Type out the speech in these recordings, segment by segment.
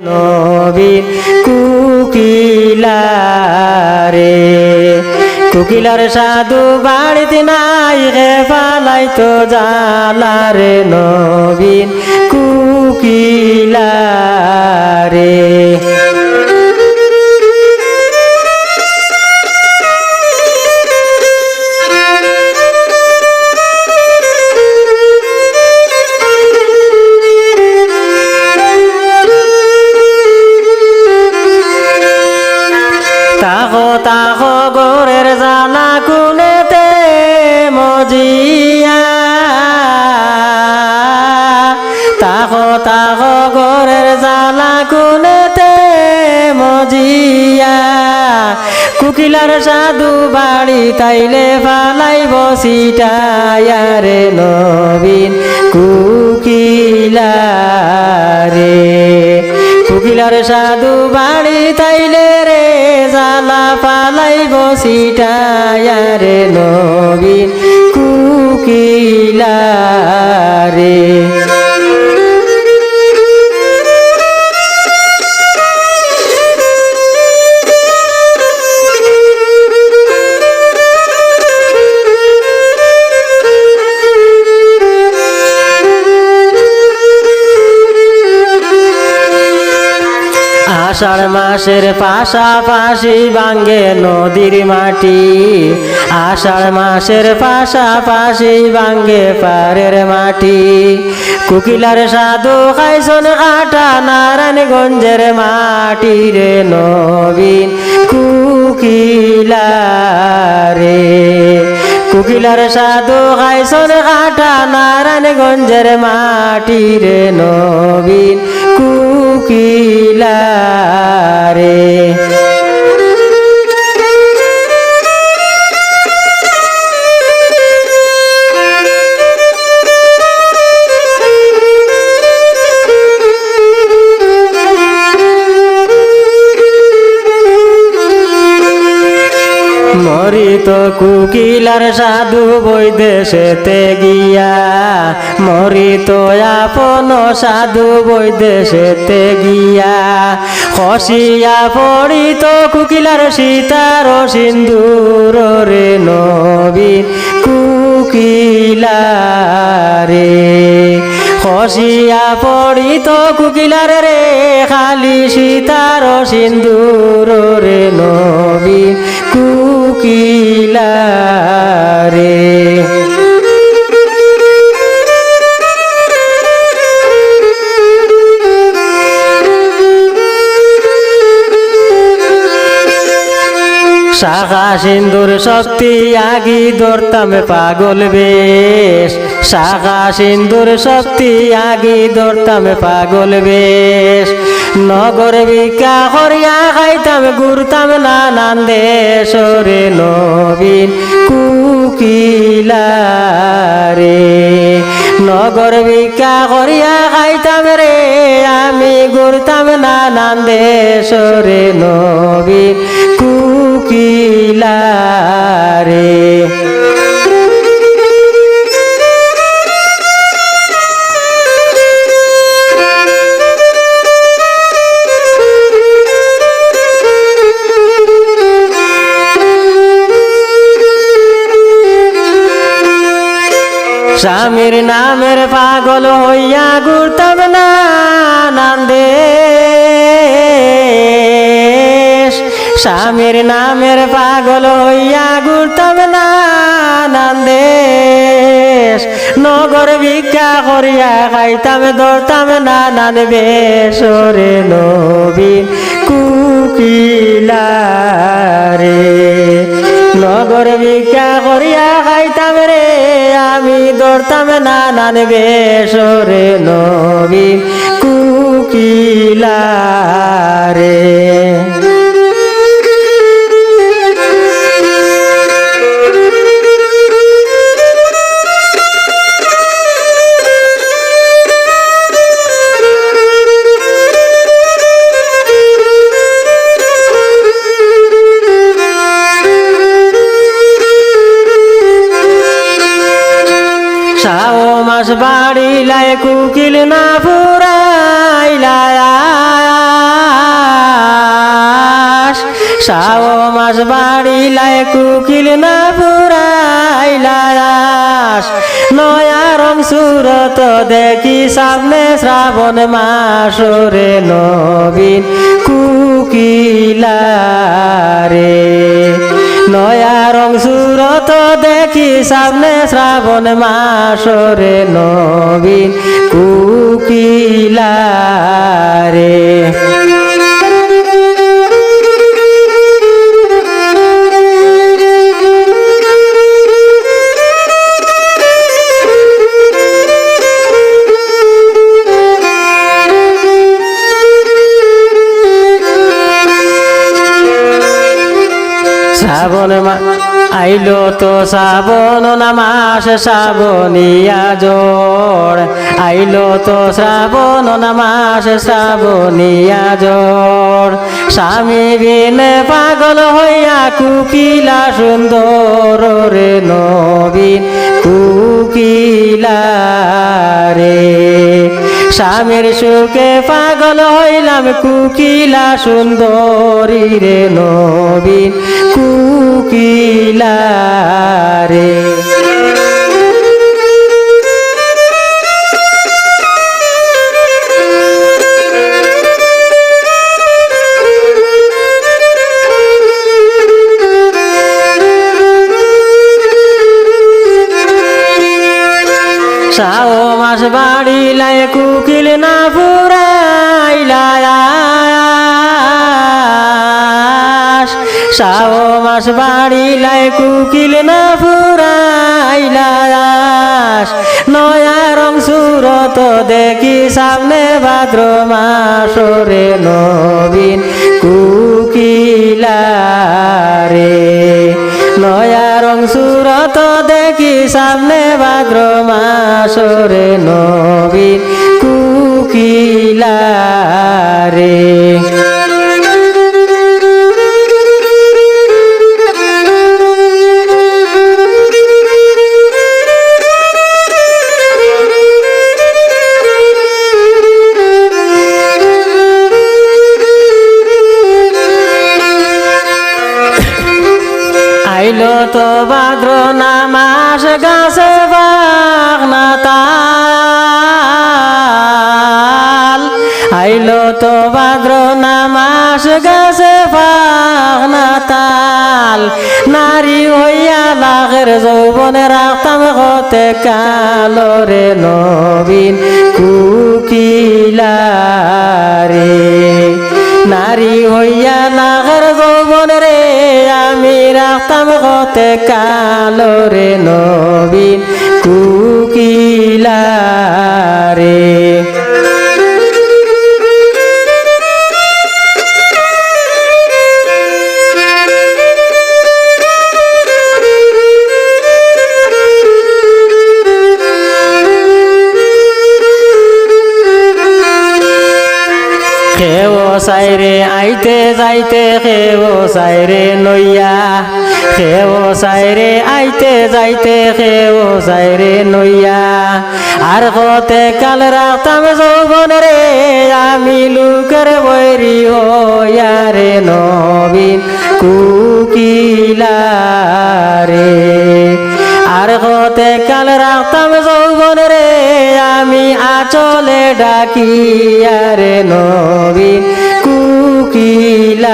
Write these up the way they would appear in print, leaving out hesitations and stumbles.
নবীন কুকিলারে কুকিলার সাধু বাড়িতে নাই রে পালাই তো জালারে নবীন কুকিলারে তাহো তাহো গোরের জানা কুনেতে মজিয়া তাহো তাহো গোরের জানা কুনেতে মজিয়া কুকিলার সাধু বাড়ি তাইলে ফালাই বসিটায়ারে নবীন কুকিলারে কুকিলার সাধু বাড়ি তাইলে রে জালা পালাই বসিটায়ারে নবীন কুকিলারে আষাঢ় মাসের পাশাপাশি ভাঙ্গে নদীর মাটি আষাঢ় মাসের পাশাপাশি ভাঙ্গে পারের মাটি কুকিলার সাধু খাইছন আটা নারায়ণগঞ্জের মাটি রে নবীন কুকিলারে কুকিলার সাধু খাইছন আটা নারায়ণগঞ্জের মাটি রে নবীন কুকিলারে মরিত কুকিলার সাধু বৈদেশেতে গিয়া মরিত আপন সাধু বৈদেশেতে গিয়া খসিয়া পড়িত কুকিলার সীতার সিন্দুর রে নবীন কুকিলারে খসিয়া পড়িত কুকিলার রে খালি সীতার সিন্দুর রে নবীন কুকিলারে শাখা সিন্দুর শক্তি আগি ধরতাম পাগল বেশ শাখা সিন্দুর শক্তি আগি ধরতাম পাগল বেশ নগর বিকা করিয়া খাইতাম ঘুরতাম নানান দেশ রে নবীন কুকিলারে নগর বিকা করিয়া খাইতাম রে আমি ঘুরতাম নানান দেশ রে নবীন কুকিলারে স্বামীর নামের পাগল হইয়া ঘুরতাম নানান দেশ স্বামীর নামের পাগল হইয়া ঘুরতাম নানান দেশ নগর ভিক্ষা করিয়া খাইতাম ধরতাম নানান বেশ রে নবীন কুকিলারে নগর ভিক্ষা করিয়া খাইতাম রে আমি ধরতাম নানান বেশ রে নবীন কুকিলারে মাস বাড়িলায় কুকিল না ফুরাইলায় শাও মাস বাড়িলায় কুকিল না ফুরাইলাস নয়া রং সুরত দেখি সামনে শ্রাবণ মাসরে নবীন কুকিলারে নয়া রং সুরত দেখি সামনে শ্রাবণ মাসরে নবীন কুকিলারে শ্রাবণ আইলো তো শ্রাবণ নামাস শ্রাবণিয়া জোড় আইলো তো শ্রাবণ নামাস শ্রাবণিয়া জোড় স্বামী বিন পাগল হইয়া কুকিলা সুন্দর রে নবীন কুকিলা রে স্বামীর সুখে পাগল হইলাম কুকিলা সুন্দরী রে নবীন কুকিলা রে শাও মাস বাড়িলায় কুকিল না ফুরাইলাস শাও মাস বাড়িলায় কুকিল না ফুরাইলাস নয়া রং সুরত দেখি সামনে ভাদ্র মাসরে নবীন কুকিলারে নয়া রং সুরত দেখি সামনে ভাদ্র মাসরে নবীন কুকিলারে আইলো তো ভাদ্র নামাস গাছে বাগনা তাল আইলো তো ভাদ্র নামাস গাছে বাগনা তাল নারী হইয়া লাগের যৌবনে রাখতাম হতে কালরে নবীন কুকিলারে নারী হইয়া লাগের যৌবন রে আমি রাখতাম হতে কালরে নবীন কুকিলারে খেও সাইরে আইতে যাইতে খেও সাইরে নইয়া খেও সাইরে আইতে যাইতে খেও সাইরে নইয়া আর হতে কাল রাখতাম যৌবন রে আমি লুকের বৈরি হইয়ারে নবীন কুকিলারে আর হতে কাল রাখতাম যৌবন রে আমি আচলে ডাকিয়ারে নবীন কুকিলারে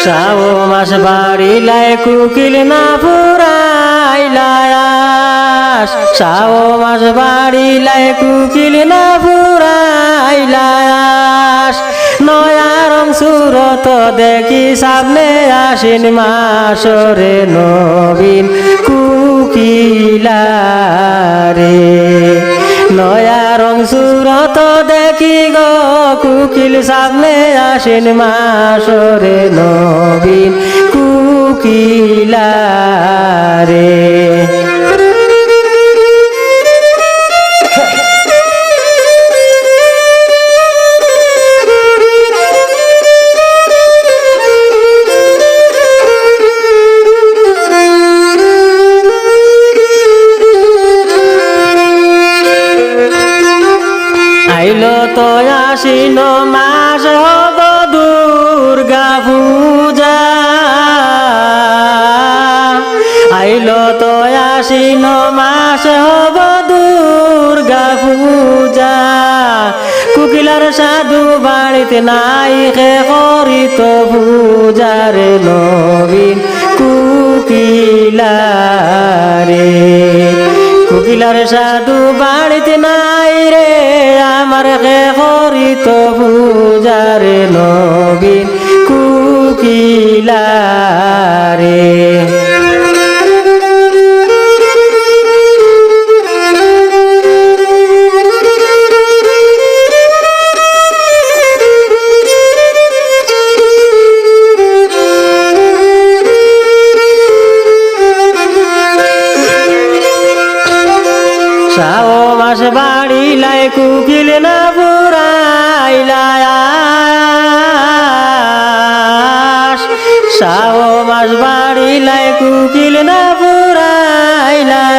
শাও মাস বাড়িলায় কুকিল না ফুরাইলাস শাও মাস বাড়িলায় কুকিল না ফুরাইলাস নয়া রং সুরত দেখি সামনে আশ্বিন মাসরে নবীন কুকিলারে নয়া রং সুরত দেখি গো কুকিল সামনে আশ্বিন মাসরে নবীন কুকিলারে আশ্বিন মাস হব দুর্গা পূজা আইল তো আশ্বিন মাস হব দুর্গা পূজা কুকিলার সাধু বাড়িতে নাই খে করিত পূজারে নবীন কুকিলারে কুকিলার সাধু বাড়িতে নাই রে আমার খে করিত পূজারে নবীন কুকিলারে শাও মাস বাড়িলাই কুকিল না পুরাইলাই শাও মাস বাড়িলাই কুকিল না পুরাইলাই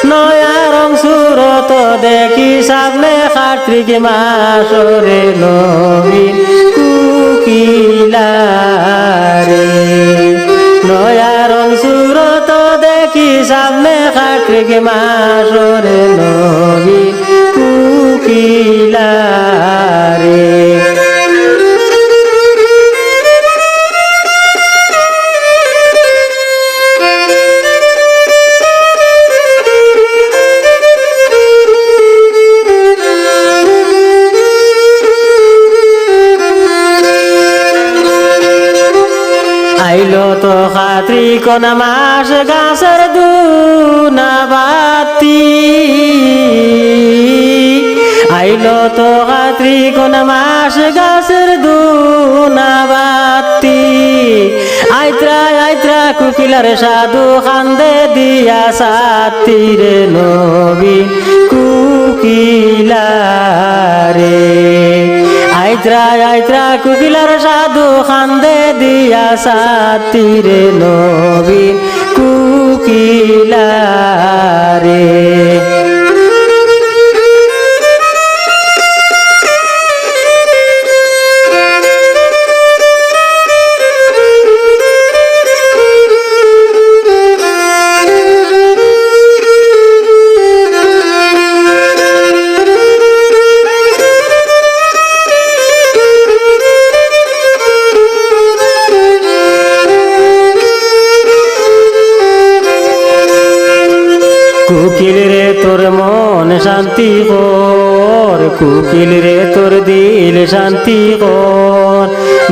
নয়া রং সুরত দেখি সামনে কার্তিক মাসরে নবীন কুকিলারে নয়া রং সুরত দেখি সামনে কার্তিক মাসরে নবীন কুকিলারে আইলো তো কার্তিক মাস গাছের দুনাবাতি আইলো তো কার্তিক মাস গাছের দুনাবাতি আইত্রা আইত্রা কুকিলার সাধু খান্দে দিয়া সাতিরে নবীন কুকিলারে আইত্রা আইত্রা কুকিলার সাধু খান্দে দিয়া সাতিরে নবীন কুকিলারে কুকিল রে তোর মন শান্তি কর কুকিল রে তোর দিল শান্তি কর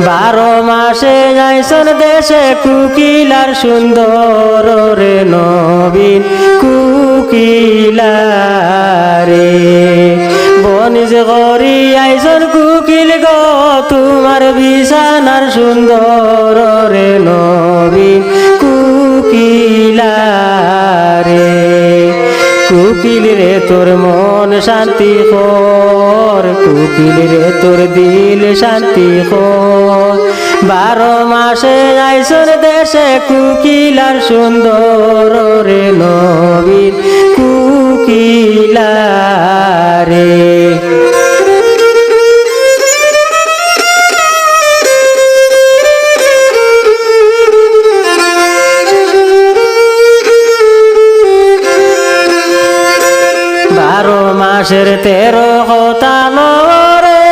12 মাসে আইসন দেশে কুকিলার সুন্দর রে নবীন কুকিলারে বনিজ করি আইসন কুকিল গো তোমার বিছানার সুন্দর রে নবীন কুকিলারে কুকিল রে তোর মন শান্তি কর কুকিল রে তোর দিল শান্তি কর 12 মাসে আইসন দেশে কুকিলার সুন্দর রে নবীন কুকিলারে মাসের 13 হতালো রে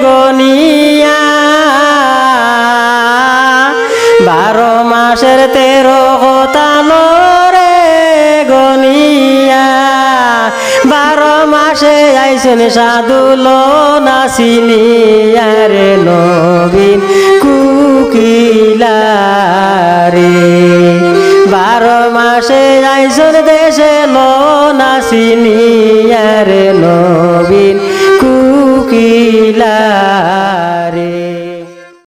গনিয়া 12 মাসের 13 হতালো রে গনিয়া 12 মাসে আইসন সাধুলো নাসিনিয়া রে নবীন কুকিলারে 12 মাসে আইসন দেশে লো নাসিনিয়া রে